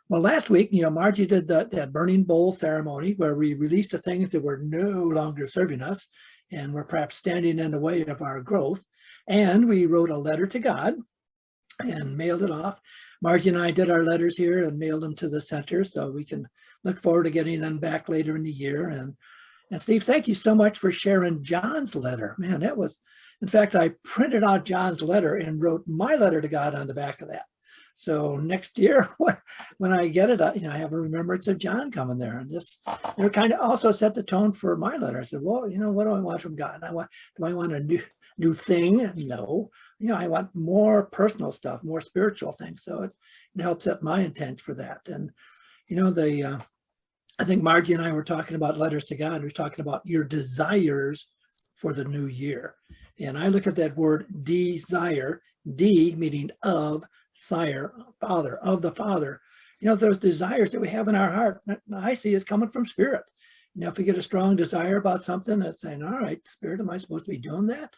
Well, last week, Margie did that burning bowl ceremony where we released the things that were no longer serving us and were perhaps standing in the way of our growth. And we wrote a letter to God and mailed it off. Margie and I did our letters here and mailed them to the center so we can look forward to getting them back later in the year. And Steve, thank you so much for sharing John's letter. Man, that was, in fact, I printed out John's letter and wrote my letter to God on the back of that. So next year, when I get it, I have a remembrance of John coming there, and just kind of also set the tone for my letter. I said, well, what do I want from God? Do I want a new thing? No, I want more personal stuff, more spiritual things. So it helps set my intent for that. And I think Margie and I were talking about letters to God. We're talking about your desires for the new year, and I look at that word desire, D meaning of. Sire, Father, of the Father. Those desires that we have in our heart, I see is coming from Spirit. If we get a strong desire about something, that's saying, all right, Spirit, am I supposed to be doing that?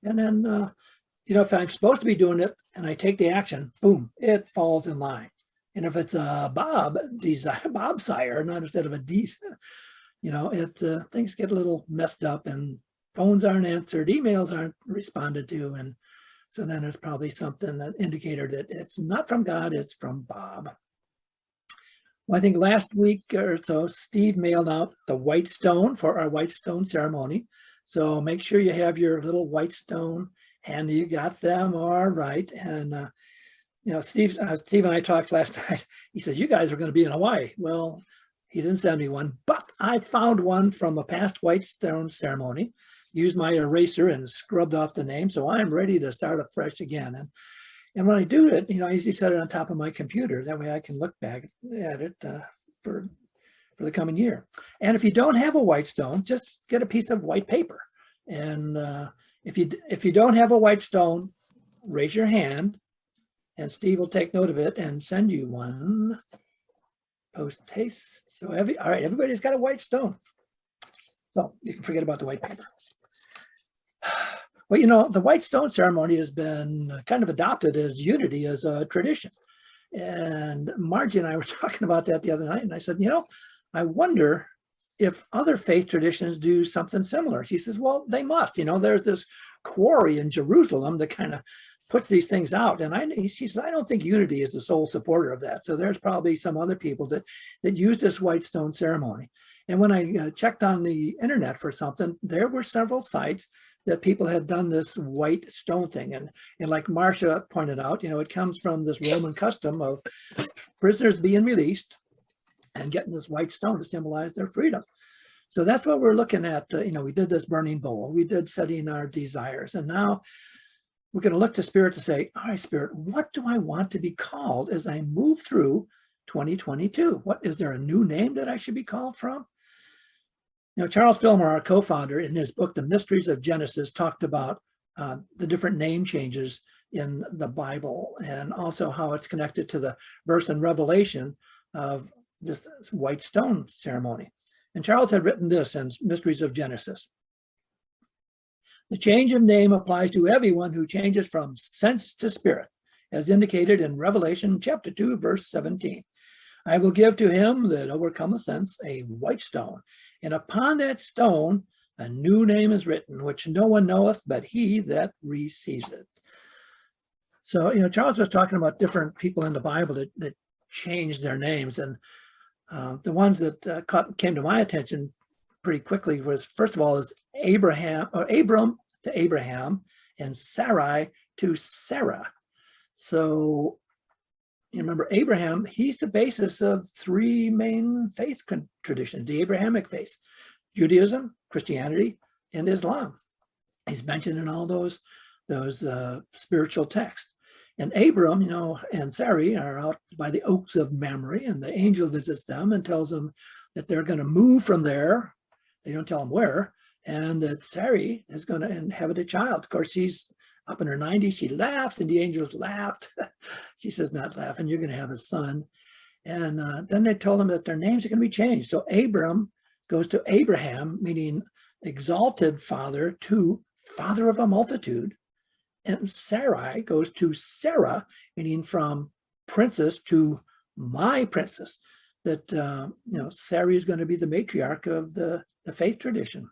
And then, if I'm supposed to be doing it and I take the action, boom, it falls in line. And if it's a Bob sire, not instead of a D, things get a little messed up and phones aren't answered, emails aren't responded to, and so then it's probably something, an indicator that it's not from God, it's from Bob. Well, I think last week or so, Steve mailed out the white stone for our white stone ceremony. So make sure you have your little white stone handy. You got them all right. And, Steve and I talked last night. He said, you guys are going to be in Hawaii. Well, he didn't send me one, but I found one from a past white stone ceremony. Used my eraser and scrubbed off the name, so I'm ready to start afresh again. And when I do it, I usually set it on top of my computer. That way I can look back at it for the coming year. And if you don't have a white stone, just get a piece of white paper. And if you don't have a white stone, raise your hand, and Steve will take note of it and send you one. Post haste. So all right, everybody's got a white stone. So you can forget about the white paper. Well, the white stone ceremony has been kind of adopted as unity, as a tradition. And Margie and I were talking about that the other night. And I said, I wonder if other faith traditions do something similar. She says, well, they must. There's this quarry in Jerusalem that kind of puts these things out. And she says, I don't think unity is the sole supporter of that. So there's probably some other people that use this white stone ceremony. And when I checked on the internet for something, there were several sites that people had done this white stone thing. And like Marcia pointed out, it comes from this Roman custom of prisoners being released and getting this white stone to symbolize their freedom. So that's what we're looking at. We did this burning bowl, we did setting our desires. And now we're going to look to Spirit to say, all right, Spirit, what do I want to be called as I move through 2022? Is there a new name that I should be called from? Charles Fillmore, our co-founder, in his book, The Mysteries of Genesis, talked about the different name changes in the Bible and also how it's connected to the verse in Revelation of this white stone ceremony. And Charles had written this in Mysteries of Genesis. The change of name applies to everyone who changes from sense to spirit, as indicated in Revelation chapter 2, verse 17. I will give to him that overcometh sense a white stone, and upon that stone a new name is written, which no one knoweth but he that receives it. So, Charles was talking about different people in the Bible that changed their names. And the ones that came to my attention pretty quickly was, first of all, is Abram to Abraham, and Sarai to Sarah. So you remember Abraham, he's the basis of three main faith traditions, the Abrahamic faith: Judaism, Christianity, and Islam. He's mentioned in all those spiritual texts. And Abram, and Sarai are out by the oaks of Mamre, and the angel visits them and tells them that they're going to move from there. They don't tell them where, and that Sarai is going to inherit a child. Of course, she's up in her 90s. She laughs, and the angels laughed. She says, not laughing, you're going to have a son. And then they told them that their names are going to be changed. So Abram goes to Abraham, meaning exalted father, to father of a multitude. And Sarai goes to Sarah, meaning from princess to my princess, that, Sarah is going to be the matriarch of the faith tradition.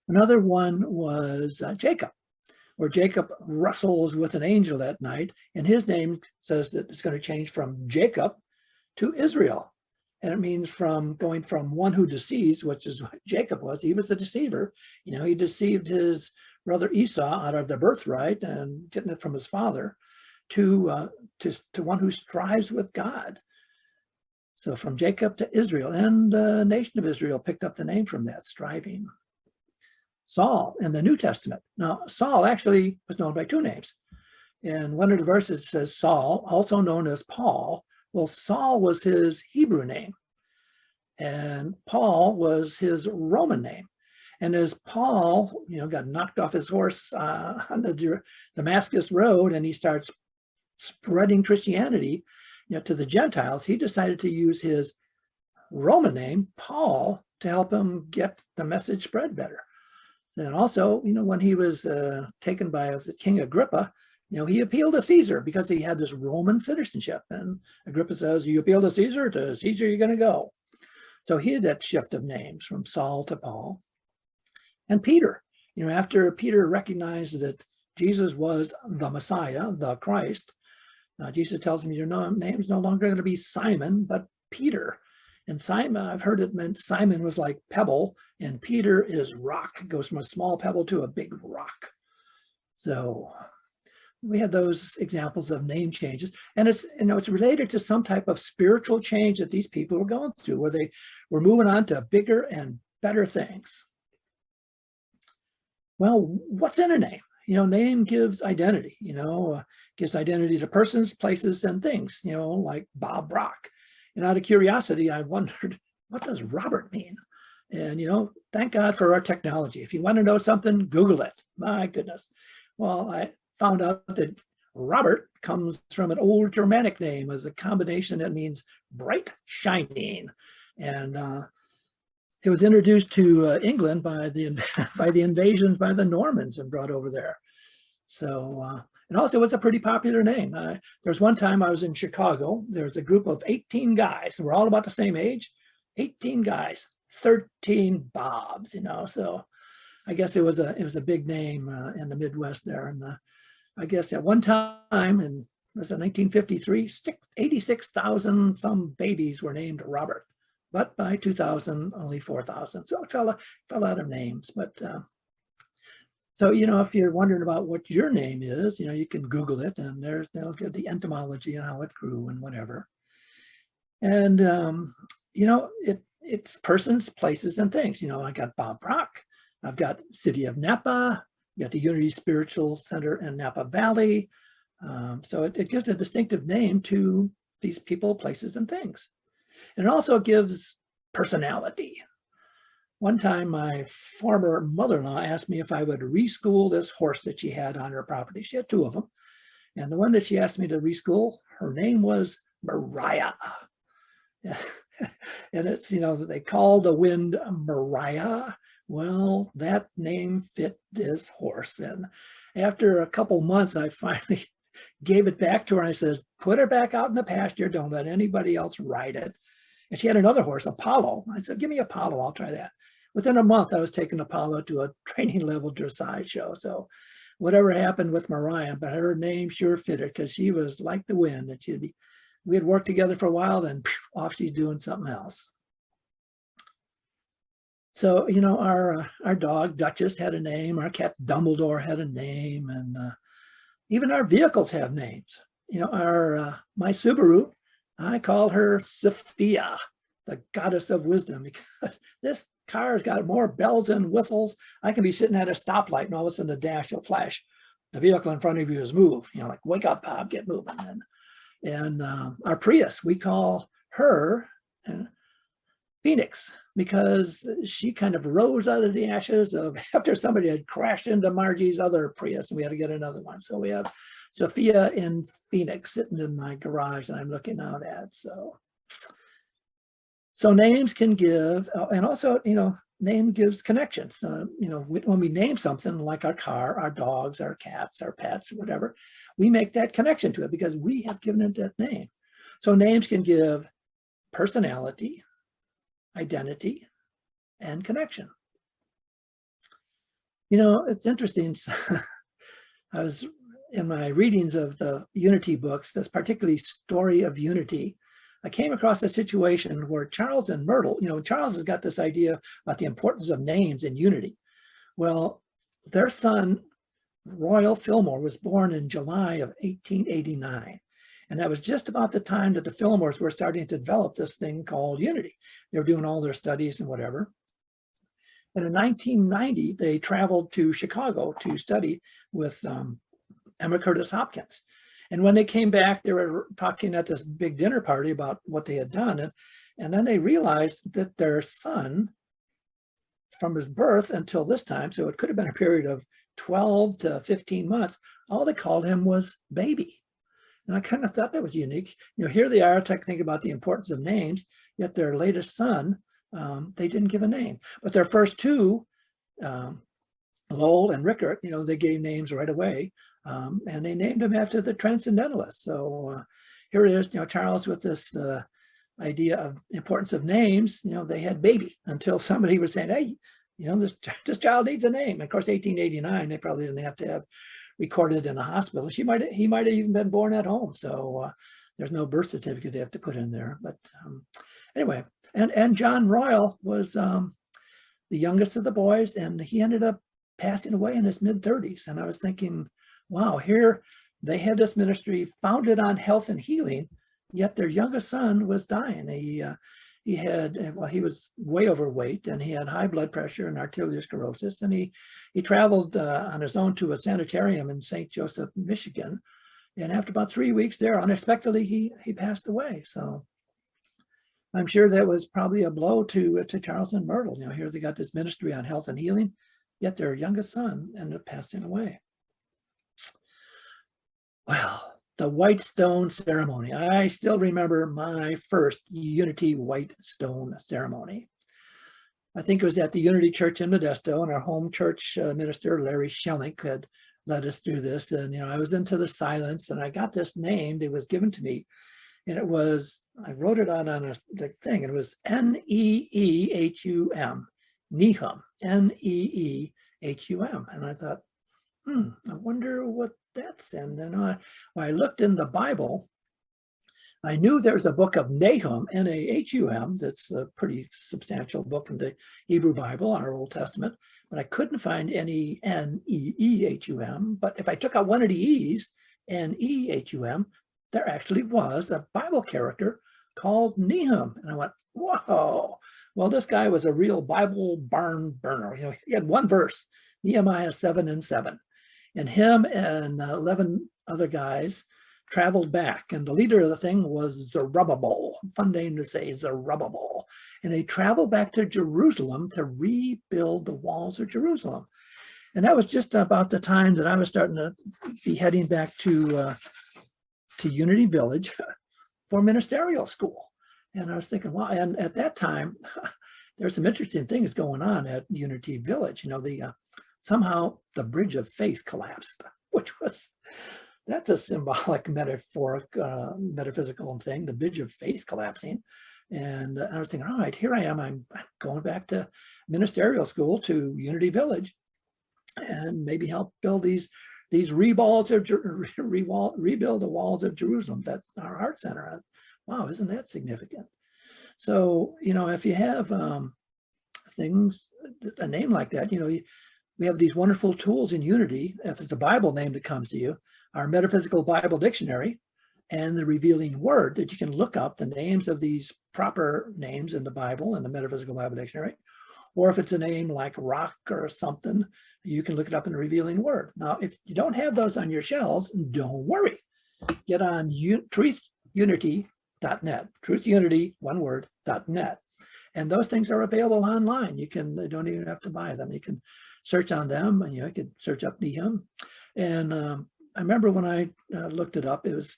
Another one was Jacob, where Jacob wrestles with an angel that night, and his name says that it's going to change from Jacob to Israel. And it means from going from one who deceives, which is what Jacob was. He was the deceiver. He deceived his brother Esau out of the birthright and getting it from his father, to one who strives with God. So from Jacob to Israel, and the nation of Israel picked up the name from that, striving. Saul in the New Testament. Now, Saul actually was known by two names. And one of the verses says Saul, also known as Paul. Well, Saul was his Hebrew name, and Paul was his Roman name. And as Paul, got knocked off his horse on the Damascus road, and he starts spreading Christianity, to the Gentiles, he decided to use his Roman name, Paul, to help him get the message spread better. And also, when he was taken by King Agrippa, he appealed to Caesar because he had this Roman citizenship. And Agrippa says, you appeal to Caesar you're going to go. So he had that shift of names from Saul to Paul. And Peter, after Peter recognized that Jesus was the Messiah, the Christ, Jesus tells him, your name's no longer going to be Simon, but Peter. And Simon, I've heard it meant Simon was like pebble, and Peter is rock. It goes from a small pebble to a big rock. So we had those examples of name changes, and it's related to some type of spiritual change that these people were going through, where they were moving on to bigger and better things. Well, what's in a name? Name gives identity. Gives identity to persons, places, and things. Like Bob Brach. And out of curiosity, I wondered, what does Robert mean? And, thank God for our technology. If you want to know something, Google it. My goodness. Well, I found out that Robert comes from an old Germanic name as a combination that means bright, shining. And it was introduced to England by the invasions by the Normans and brought over there. So, and also it's a pretty popular name. There's one time I was in Chicago. There's a group of 18 guys. We're all about the same age. 18 guys, 13 Bobs, So I guess it was a big name in the Midwest there. And I guess at one time, in was it 1953, 86,000 some babies were named Robert. But by 2000, only 4,000. So it fell out of names. But so, if you're wondering about what your name is, you can Google it, and they'll get the etymology and how it grew and whatever. And, it's persons, places, and things. I got Bob Brach. I've got City of Napa. You got the Unity Spiritual Center in Napa Valley. So it gives a distinctive name to these people, places, and things. And it also gives personality. One time, my former mother-in-law asked me if I would reschool this horse that she had on her property. She had two of them. And the one that she asked me to reschool, her name was Mariah. And it's, they call the wind Mariah. Well, that name fit this horse. And after a couple months, I finally gave it back to her. I said, put her back out in the pasture. Don't let anybody else ride it. And she had another horse, Apollo. I said, give me Apollo. I'll try that. Within a month, I was taking Apollo to a training level dressage show. So whatever happened with Mariah, but her name sure fitted because she was like the wind. And we had worked together for a while, then off she's doing something else. So, our dog Duchess had a name, our cat Dumbledore had a name, and even our vehicles have names. My Subaru, I call her Sofia, the goddess of wisdom, because this car's got more bells and whistles. I can be sitting at a stoplight and all of a sudden the dash will flash. The vehicle in front of you is moved. Like, wake up, Bob, get moving. And our Prius, we call her Phoenix, because she kind of rose out of the ashes of after somebody had crashed into Margie's other Prius, and we had to get another one. So we have Sofia and Phoenix sitting in my garage that I'm looking out at. So names can give, and also, name gives connections. When we name something like our car, our dogs, our cats, our pets, whatever, we make that connection to it because we have given it that name. So names can give personality, identity, and connection. You know, it's interesting. I was in my readings of the Unity books, this particularly Story of Unity, I came across a situation where Charles and Myrtle, you know, Charles has got this idea about the importance of names in Unity. Well, their son, Royal Fillmore, was born in July of 1889. And that was just about the time that the Fillmores were starting to develop this thing called Unity. They were doing all their studies and whatever. And in 1990, they traveled to Chicago to study with Emma Curtis Hopkins. And when they came back, they were talking at this big dinner party about what they had done. And then they realized that their son, from his birth until this time, so it could have been a period of 12 to 15 months, all they called him was baby. And I kind of thought that was unique. You know, here they are thinking about the importance of names, yet their latest son, they didn't give a name. But their first two, Lowell and Rickert, you know, they gave names right away. And they named him after the Transcendentalists. So here it is, you know, Charles with this idea of importance of names. You know, they had baby until somebody was saying, hey, you know, this child needs a name. And of course, 1889, they probably didn't have to have recorded in a hospital. He might have even been born at home. So there's no birth certificate they have to put in there. But anyway, and John Royal was the youngest of the boys, and he ended up passing away in his mid-30s. And I was thinking, wow, here they had this ministry founded on health and healing, yet their youngest son was dying. He was way overweight, and he had high blood pressure and arteriosclerosis, and he traveled on his own to a sanitarium in St. Joseph, Michigan. And after about 3 weeks there, unexpectedly, he passed away. So I'm sure that was probably a blow to Charles and Myrtle. You know, here they got this ministry on health and healing, yet their youngest son ended up passing away. Well, the White Stone Ceremony. I still remember my first Unity White Stone Ceremony. I think it was at the Unity Church in Modesto, and our home church minister, Larry Schellink, had led us through this. And, you know, I was into the silence, and I got this name that was given to me. And it was, I wrote it out on the thing, and it was N-E-E-H-U-M, Nehum, N-E-E-H-U-M. And I thought, I wonder what that's in. And when I looked in the Bible, I knew there's a book of Nahum, N-A-H-U-M, that's a pretty substantial book in the Hebrew Bible, our Old Testament, but I couldn't find any N-E-E-H-U-M. But if I took out one of the E's, N-E-H-U-M, there actually was a Bible character called Nehum. And I went, whoa, well, this guy was a real Bible barn burner. You know, he had one verse, Nehemiah 7:7. And him and 11 other guys traveled back. And the leader of the thing was Zerubbabel, fun name to say, Zerubbabel. And they traveled back to Jerusalem to rebuild the walls of Jerusalem. And that was just about the time that I was starting to be heading back to Unity Village for ministerial school. And I was thinking, wow, and at that time, there's some interesting things going on at Unity Village. You know, somehow the bridge of faith collapsed, that's a symbolic, metaphoric, metaphysical thing, the bridge of faith collapsing. And I was thinking, all right, here I am, I'm going back to ministerial school to Unity Village and maybe help build these rebuild the walls of Jerusalem, that our art center. Wow, isn't that significant? So, you know, if you have things, a name like that, you know, we have these wonderful tools in Unity. If it's a Bible name that comes to you, our Metaphysical Bible Dictionary and the Revealing Word, that you can look up the names of these proper names in the Bible and the Metaphysical Bible Dictionary. Or if it's a name like rock or something, you can look it up in the Revealing Word. Now, if you don't have those on your shelves, don't worry. Get on truthunity.net, truthunity, one word, .net. And those things are available online. You don't even have to buy them. You can search on them, and you know, you could search up Nehum. And I remember when I looked it up, it was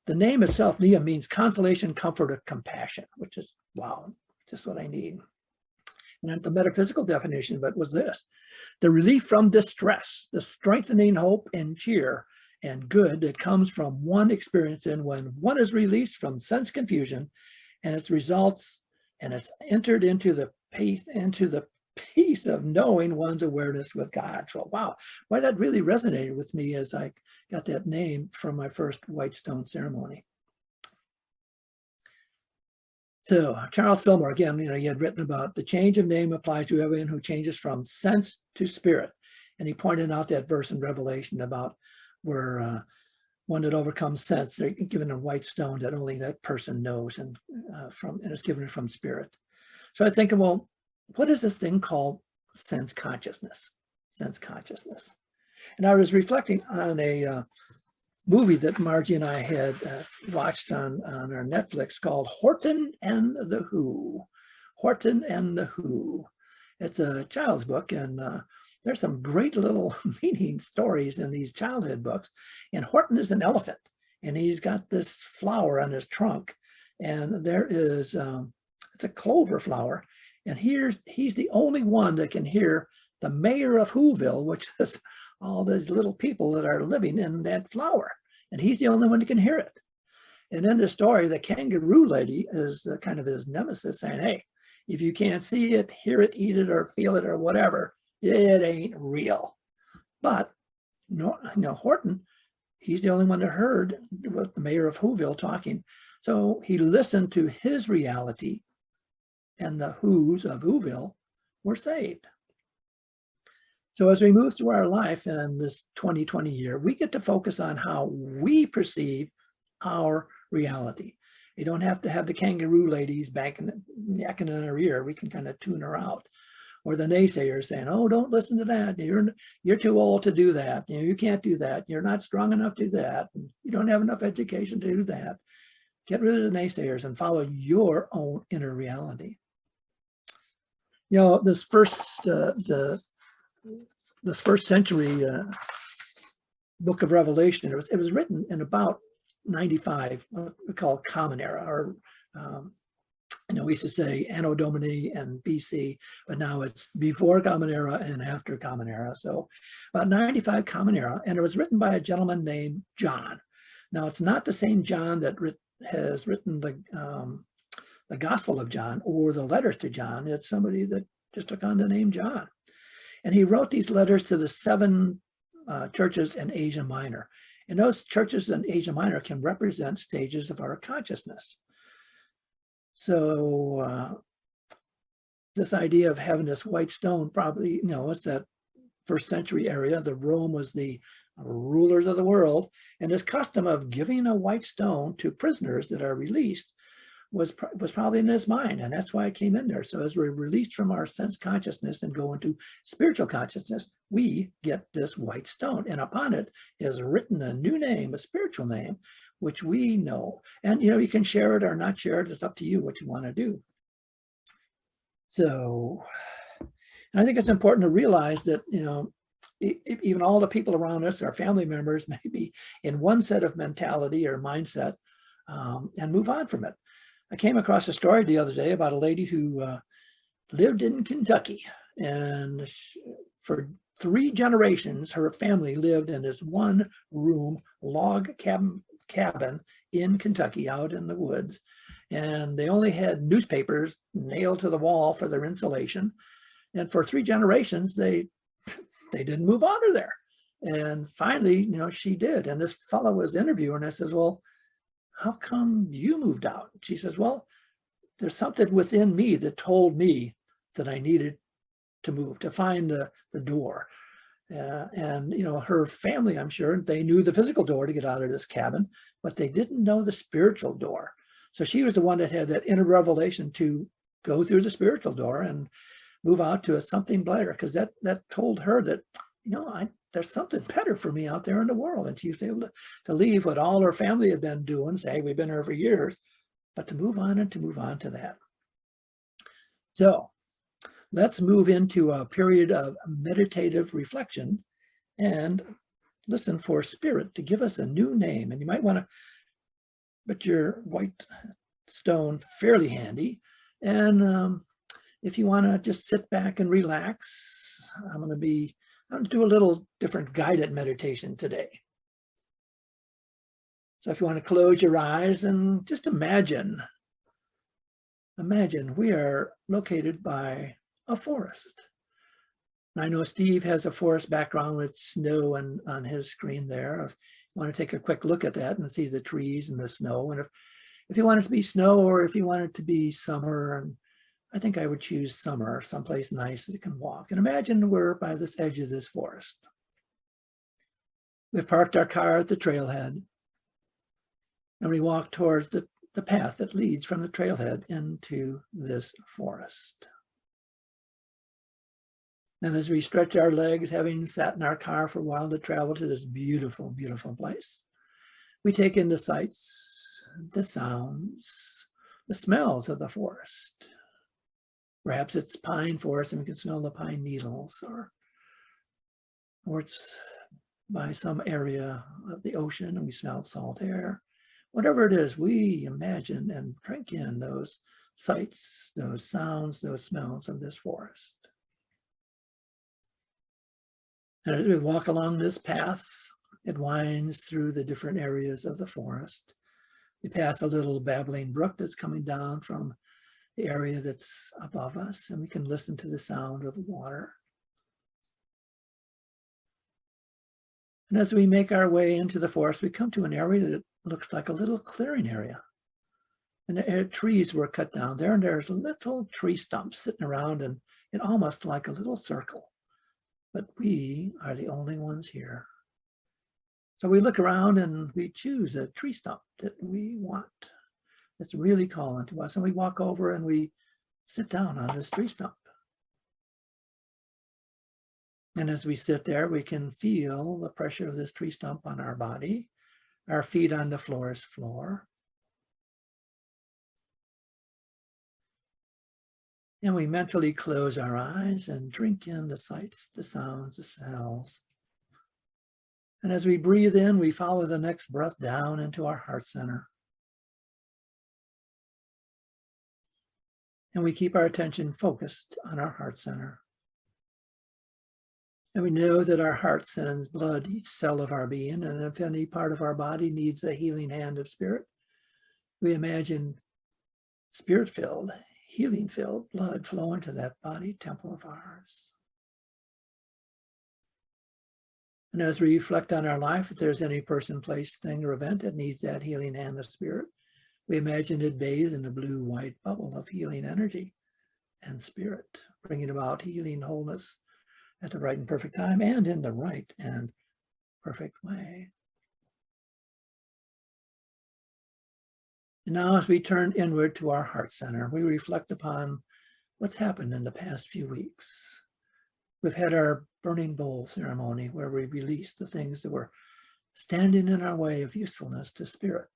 the name itself, Nehum, means consolation, comfort, or compassion, which is, wow, just what I need. And the metaphysical definition of it was this: the relief from distress, the strengthening hope and cheer, and good that comes from one experience in when one is released from sense confusion and its results, and it's entered into the peace of knowing one's awareness with God. So wow, why that really resonated with me as I got that name from my first white stone ceremony. So Charles Fillmore, again, he had written about the change of name applies to everyone who changes from sense to spirit. And he pointed out that verse in Revelation about where one that overcomes sense, they're given a white stone that only that person knows, and it's given from spirit. So I was thinking, well, what is this thing called sense consciousness? Sense consciousness. And I was reflecting on a movie that Margie and I had watched on our Netflix called Horton and the Who. Horton and the Who. It's a child's book, and there's some great little meaning stories in these childhood books. And Horton is an elephant, and he's got this flower on his trunk, and there is it's a clover flower, and he's the only one that can hear the mayor of Whoville, which is all these little people that are living in that flower, and he's the only one that can hear it. And in the story, the kangaroo lady is kind of his nemesis, saying, hey, if you can't see it, hear it, eat it, or feel it, or whatever, it ain't real. But no, Horton, he's the only one that heard what the mayor of Whoville talking. So he listened to his reality, and the Whos of Whoville were saved. So as we move through our life in this 2020 year, we get to focus on how we perceive our reality. You don't have to have the kangaroo ladies yakking in our ear. We can kind of tune her out. Or the naysayers saying, oh, don't listen to that. You're too old to do that. You can't do that. You're not strong enough to do that. You don't have enough education to do that. Get rid of the naysayers and follow your own inner reality. This first century book of Revelation, it was written in about 95, what we call Common Era, or we used to say Anno Domini and BC, but now it's before Common Era and after Common Era. So about 95 Common Era, and it was written by a gentleman named John. Now it's not the same John that has written the Gospel of John or the letters to John. It's somebody that just took on the name John. And he wrote these letters to the 7 churches in Asia Minor. And those churches in Asia Minor can represent stages of our consciousness. So this idea of having this white stone, probably, it's that first century area. The Rome was the rulers of the world. And this custom of giving a white stone to prisoners that are released was probably in his mind, and that's why it came in there. So as we're released from our sense consciousness and go into spiritual consciousness, we get this white stone, and upon it is written a new name, a spiritual name, which we know. And you can share it or not share it. It's up to you what you want to do. So I think it's important to realize that even all the people around us, our family members, may be in one set of mentality or mindset, and move on from it. I came across a story the other day about a lady who lived in Kentucky, and for 3 generations, her family lived in this one-room log cabin in Kentucky, out in the woods, and they only had newspapers nailed to the wall for their insulation. And for 3 generations, they didn't move out of there. And finally, she did. And this fellow was interviewing, and I says, well, how come you moved out? She says, well, there's something within me that told me that I needed to move, to find the door. And her family, I'm sure, they knew the physical door to get out of this cabin, but they didn't know the spiritual door. So she was the one that had that inner revelation to go through the spiritual door and move out to something better, because that told her that, there's something better for me out there in the world. And she was able to leave what all her family had been doing, say, we've been here for years, but to move on and to move on to that. So let's move into a period of meditative reflection and listen for Spirit to give us a new name. And you might want to put your white stone fairly handy. And if you want to just sit back and relax, I'm going to do a little different guided meditation today. So if you want to close your eyes and just imagine we are located by a forest. And I know Steve has a forest background with snow on his screen there. If you want to take a quick look at that and see the trees and the snow, and if you want it to be snow or if you want it to be summer, and I think I would choose summer, someplace nice that you can walk. And imagine we're by this edge of this forest. We've parked our car at the trailhead, and we walk towards the path that leads from the trailhead into this forest. And as we stretch our legs, having sat in our car for a while to travel to this beautiful, beautiful place, we take in the sights, the sounds, the smells of the forest. Perhaps it's pine forest and we can smell the pine needles, or it's by some area of the ocean and we smell salt air. Whatever it is, we imagine and drink in those sights, those sounds, those smells of this forest. And as we walk along this path, it winds through the different areas of the forest. We pass a little babbling brook that's coming down from the area that's above us, and we can listen to the sound of the water. And as we make our way into the forest, we come to an area that looks like a little clearing area. And the trees were cut down there, and there's little tree stumps sitting around, and it almost like a little circle. But we are the only ones here. So we look around and we choose a tree stump that we want, that's really calling to us. And we walk over and we sit down on this tree stump. And as we sit there, we can feel the pressure of this tree stump on our body, our feet on the forest floor. And we mentally close our eyes and drink in the sights, the sounds, the smells. And as we breathe in, we follow the next breath down into our heart center. And we keep our attention focused on our heart center. And we know that our heart sends blood each cell of our being, and if any part of our body needs a healing hand of spirit, we imagine spirit-filled, healing-filled blood flow into that body temple of ours. And as we reflect on our life, if there's any person, place, thing, or event that needs that healing hand of spirit, we imagine it bathed in a blue-white bubble of healing energy and spirit, bringing about healing, wholeness at the right and perfect time and in the right and perfect way. And now as we turn inward to our heart center, we reflect upon what's happened in the past few weeks. We've had our burning bowl ceremony where we released the things that were standing in our way of usefulness to spirit.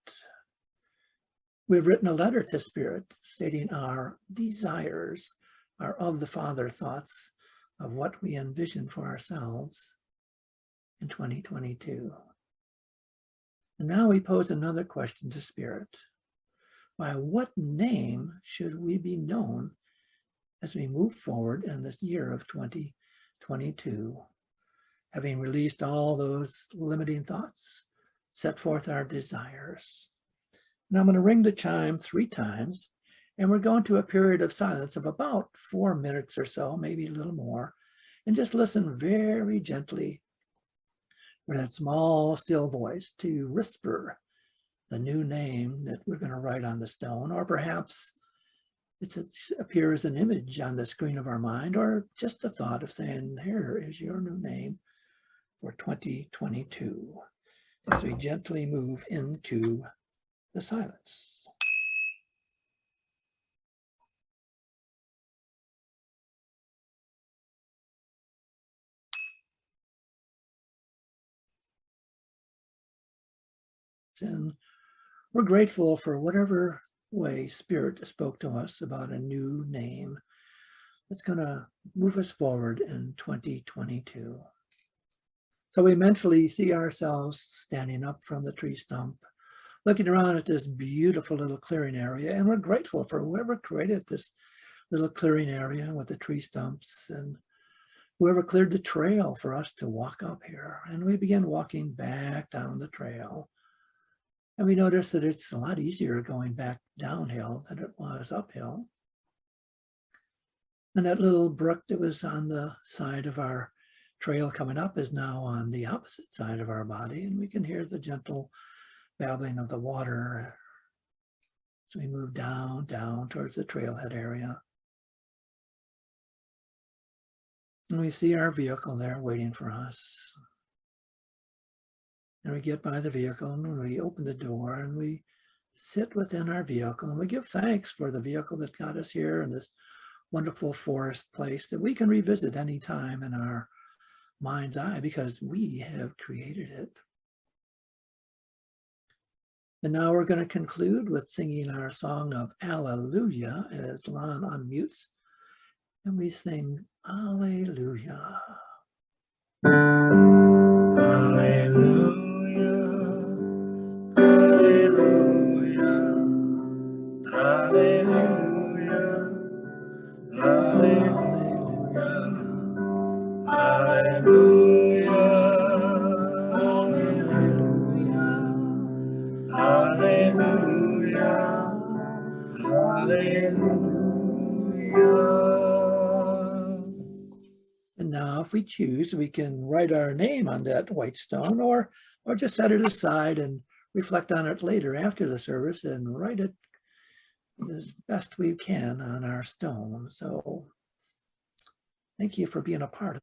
We've written a letter to spirit stating our desires, our of the Father thoughts of what we envision for ourselves in 2022. And now we pose another question to spirit. By what name should we be known as we move forward in this year of 2022, having released all those limiting thoughts, set forth our desires? And I'm going to ring the chime 3 times, and we're going to a period of silence of about 4 minutes or so, maybe a little more, and just listen very gently for that small, still voice to whisper the new name that we're going to write on the stone, or perhaps it appears an image on the screen of our mind, or just a thought of saying, here is your new name for 2022, as we gently move into the silence. And we're grateful for whatever way Spirit spoke to us about a new name that's going to move us forward in 2022. So we mentally see ourselves standing up from the tree stump, looking around at this beautiful little clearing area, and we're grateful for whoever created this little clearing area with the tree stumps and whoever cleared the trail for us to walk up here. And we begin walking back down the trail, And we notice that it's a lot easier going back downhill than it was uphill. And that little brook that was on the side of our trail coming up is now on the opposite side of our body, and we can hear the gentle babbling of the water as we move down towards the trailhead area. And we see our vehicle there waiting for us. And we get by the vehicle and we open the door and we sit within our vehicle and we give thanks for the vehicle that got us here in this wonderful forest place that we can revisit anytime in our mind's eye because we have created it. And now we're going to conclude with singing our song of Alleluia as Lon unmutes. And we sing Alleluia. Alleluia. Alleluia. Alleluia. Alleluia. Alleluia. Alleluia. Alleluia. And now if we choose, we can write our name on that white stone or just set it aside and reflect on it later after the service and write it as best we can on our stone. So thank you for being a part of it.